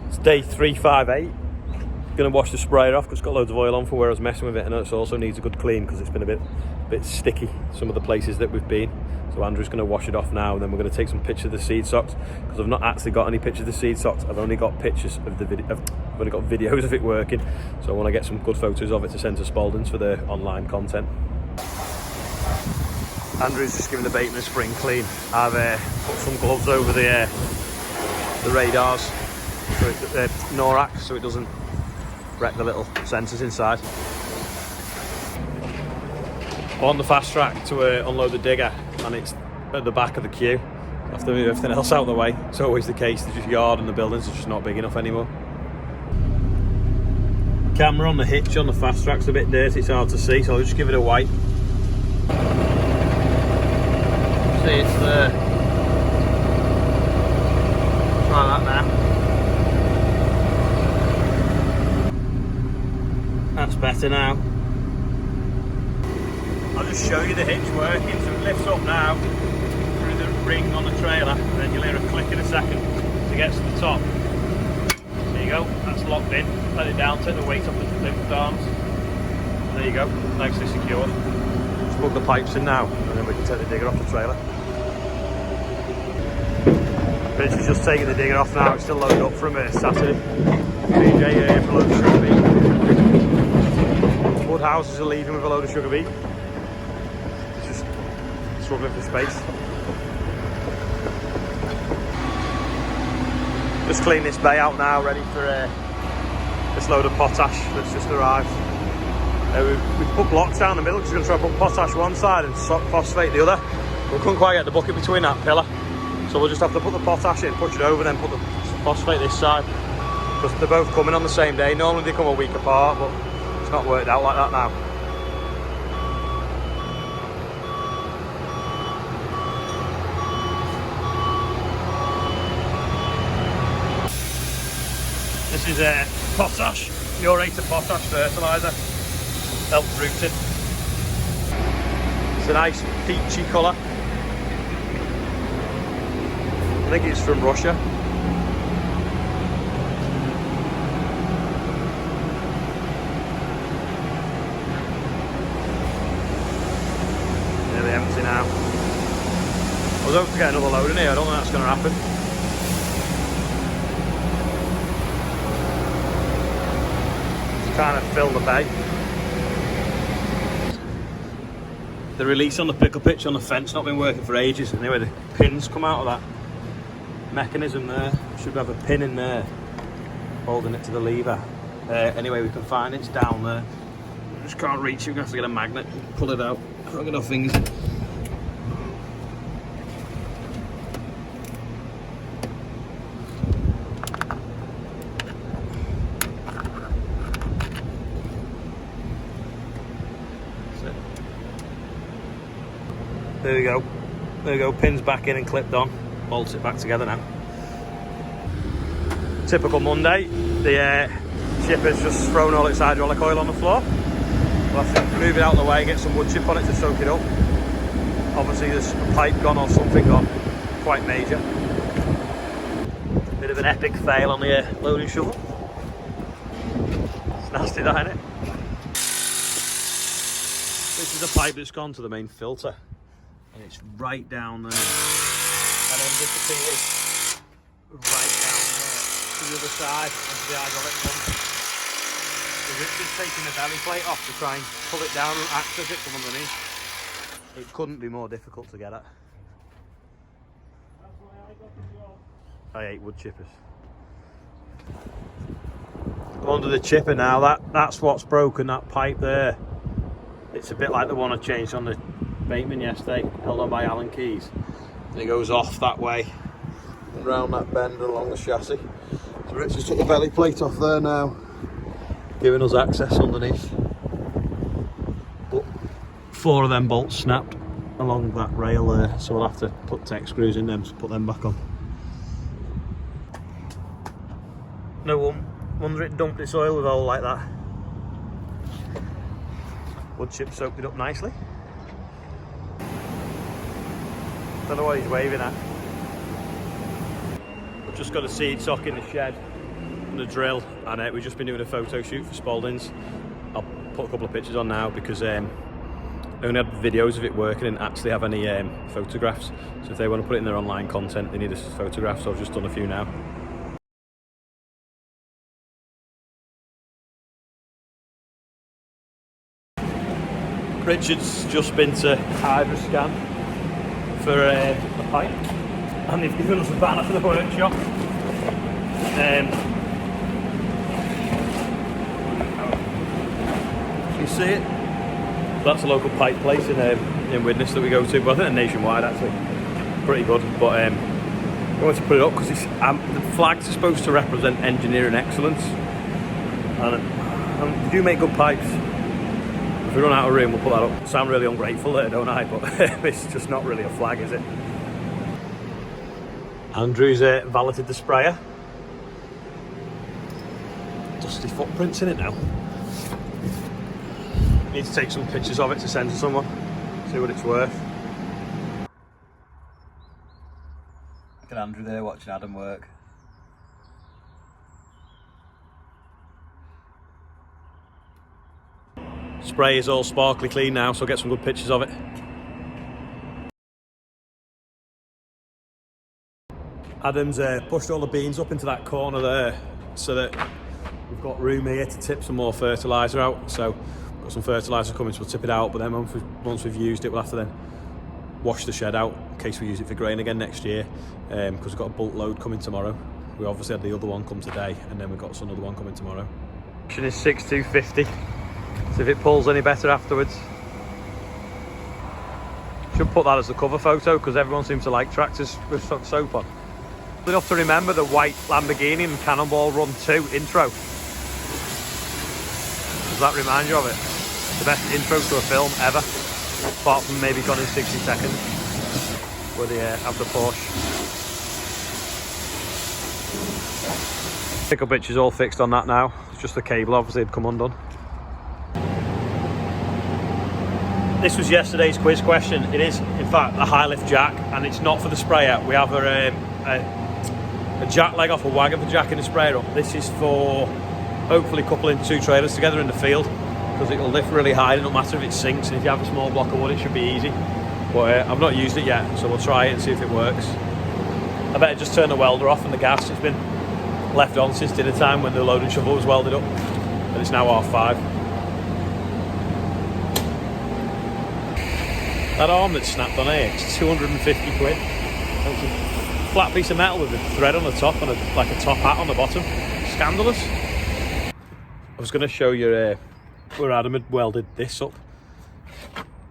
It's day 358. Going to wash the sprayer off because it's got loads of oil on from where I was messing with it, and it also needs a good clean because it's been a bit sticky, some of the places that we've been. So Andrew's going to wash it off now, and then we're going to take some pictures of the seed socks because I've not actually got any pictures of the seed socks. I've only got pictures of the video. I've only got videos of it working, so I want to get some good photos of it to send to Spalding's for their online content. Andrew's just giving the bateman a spring clean. I've put some gloves over the radars, so NORAC, so it doesn't wreck the little sensors inside. On the fast track to unload the digger, and it's at the back of the queue. I have to move everything else out of the way. It's always the case, the yard and the buildings are just not big enough anymore. Camera on the hitch on the fast track's a bit dirty, it's hard to see, so I'll just give it a wipe. See, it's there. Try that now. That's better now. I'll just show you the hitch working. So it lifts up now through the ring on the trailer, and then you'll hear a click in a second to get to the top. There you go, that's locked in. Let it down, take the weight off the lift arms. There you go, nicely secured. Just plug the pipes in now, and then we can take the digger off the trailer. Vince is just taking the digger off now. It's still loaded up from Saturday. BJ here for a load of sugar beet. Wood houses are leaving with a load of sugar beet. It's just struggling for space. Just clean this bay out now, ready for this load of potash that's just arrived. We've put blocks down the middle because we're going to try to put potash one side and phosphate the other. We couldn't quite get the bucket between that pillar. So we'll just have to put the potash in, push it over, then put the phosphate this side. Because they're both coming on the same day. Normally they come a week apart, but it's not worked out like that now. This is potash, muriated potash fertiliser. Helps rooting. It's a nice peachy colour. I think it's from Russia. Nearly empty now. I was hoping to get another load in here. I don't think that's going to happen. Just trying to fill the bay. The release on the pickle pitch on the fence not been working for ages. Anyway, the pins come out of that mechanism there. Should have a pin in there holding it to the lever. Anyway, we can find it's down there. I just can't reach it. We're going to have to get a magnet and pull it out. Can't get our fingers in. There we go. There we go. Pins back in and clipped on. Bolts it back together now. Typical Monday. The chipper's just thrown all its hydraulic oil on the floor. We'll have to move it out of the way, get some wood chip on it to soak it up. Obviously there's a pipe gone or something gone. Quite major. Bit of an epic fail on the loading shovel. It's nasty that, isn't it? This is a pipe that's gone to the main filter. And it's right down there. And then disappears right down to the other side onto the hydraulic pump. So Richard's taking the belly plate off to try and pull it down and access it from underneath. It couldn't be more difficult to get at. I hate wood chippers. Go under the chipper now. That's what's broken, that pipe there. It's a bit like the one I changed on the bateman yesterday, held on by Allen keys. And it goes off that way and round that bend along the chassis. So Richard's took the belly plate off there now, giving us access underneath. But 4 of them bolts snapped along that rail there, so we'll have to put tech screws in them to put them back on. No wonder it dumped its oil with oil like that. Wood chip soaked it up nicely. Don't know what he's waving at. We've just got a seed sock in the shed. from the drill, and we've just been doing a photo shoot for Spalding's. I'll put a couple of pictures on now because I only had videos of it working and actually have any photographs. So if they want to put it in their online content, they need a photograph, so I've just done a few now. Richard's just been to Hydroscan for a pipe, and they've given us a banner for the workshop. You see it? That's a local pipe place in Widnes that we go to, but I think they're nationwide actually. Pretty good, but I wanted to put it up because the flags are supposed to represent engineering excellence, and they do make good pipes. If we run out of room, we'll put that up. I sound really ungrateful there, don't I? But it's just not really a flag, is it? Andrew's valeted the sprayer. Dusty footprints in it now. Need to take some pictures of it to send to someone, see what it's worth. Look at Andrew there watching Adam work. Spray is all sparkly clean now, so I'll get some good pictures of it. Adam's pushed all the beans up into that corner there so that we've got room here to tip some more fertiliser out. So we've got some fertiliser coming, so we'll tip it out, but then once we've used it, we'll have to then wash the shed out in case we use it for grain again next year, because we've got a bulk load coming tomorrow. We obviously had the other one come today, and then we've got another one coming tomorrow. Action is 6250. See if it pulls any better afterwards. Should put that as the cover photo because everyone seems to like tractors with soap on. Enough to remember the white Lamborghini and Cannonball Run 2 intro. Does that remind you of it? The best intro to a film ever, apart from maybe Gone in 60 Seconds, where they have the Porsche. Pickle bitch is all fixed on that now. It's just the cable obviously had come undone. This was yesterday's quiz question. It is, in fact, a high lift jack, and it's not for the sprayer. We have a jack leg off a wagon for jacking the sprayer up. This is for hopefully coupling two trailers together in the field, because it'll lift really high. It doesn't matter if it sinks, and if you have a small block of wood, it should be easy. But I've not used it yet, so we'll try it and see if it works. I better just turn the welder off and the gas. It's been left on since dinner time when the loading shovel was welded up, and it's now 5:30. That arm that's snapped on here, it's 250 quid. It's a flat piece of metal with a thread on the top and like a top hat on the bottom. Scandalous. I was going to show you where Adam had welded this up,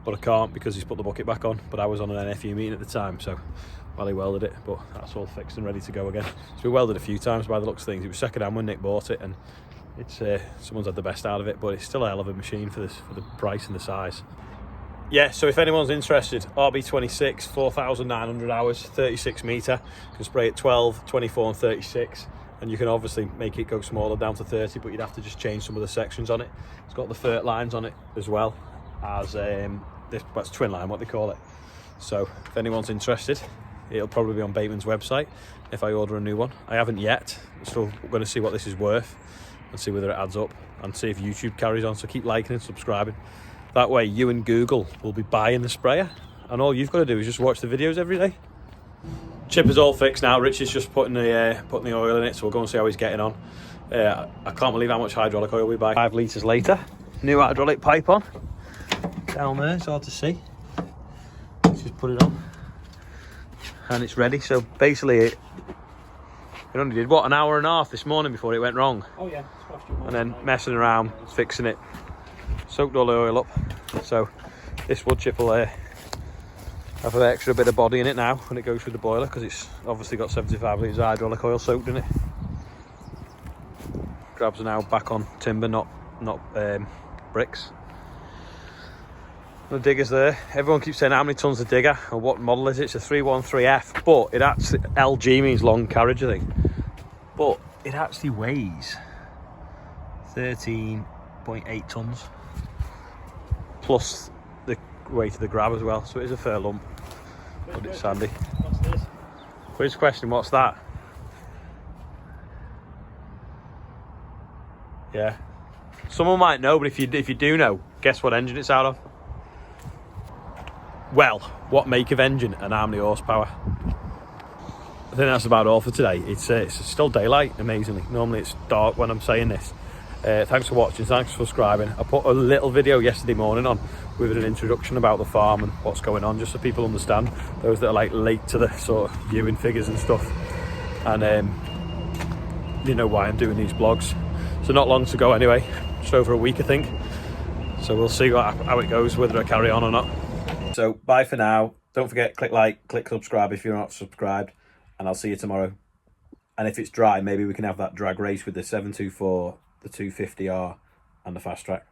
but I can't because he's put the bucket back on. But I was on an NFU meeting at the time, so while he welded it, but that's all fixed and ready to go again. So we welded a few times by the looks of things. It was second hand when Nick bought it, and it's someone's had the best out of it, but it's still a hell of a machine for the price and the size. Yeah, so if anyone's interested, RB26, 4,900 hours, 36 metre, you can spray it 12, 24 and 36, and you can obviously make it go smaller down to 30, but you'd have to just change some of the sections on it. It's got the fert lines on it as well as that's twin line, what they call it. So if anyone's interested, it'll probably be on Bateman's website if I order a new one. I haven't yet, so we're going to see what this is worth and see whether it adds up and see if YouTube carries on, so keep liking and subscribing. That way you and Google will be buying the sprayer, and all you've got to do is just watch the videos every day. Chipper's all fixed now. Rich is just putting the oil in it, so we'll go and see how he's getting on. I can't believe how much hydraulic oil we buy. 5 litres later, new hydraulic pipe on. Down there, it's hard to see. Just put it on. And it's ready, so basically it only did, what, an hour and a half this morning before it went wrong. Oh yeah. And then messing around, fixing it. Soaked all the oil up, so this wood chip will have an extra bit of body in it now when it goes through the boiler, because it's obviously got 75 litres of hydraulic oil soaked in it. Grabs are now back on timber, not bricks. The digger's there. Everyone keeps saying how many tons the digger or what model is it? It's a 313F, but it actually, LG means long carriage I think, but it actually weighs 13.8 tons. Plus the weight of the grab as well, so it is a fair lump, but it's sandy. What's this? Quiz question, what's that? Yeah. Someone might know, but if you do know, guess what engine it's out of? Well, what make of engine and how many horsepower? I think that's about all for today. It's still daylight, amazingly. Normally it's dark when I'm saying this. Thanks for watching, thanks for subscribing. I put a little video yesterday morning on with an introduction about the farm and what's going on, just so people understand, those that are like late to the sort of viewing figures and stuff. And you know why I'm doing these vlogs. So not long to go anyway, just over a week I think. So we'll see how it goes, whether I carry on or not. So bye for now. Don't forget, click like, click subscribe if you're not subscribed, and I'll see you tomorrow. And if it's dry, maybe we can have that drag race with the 724, the 250R and the fast track.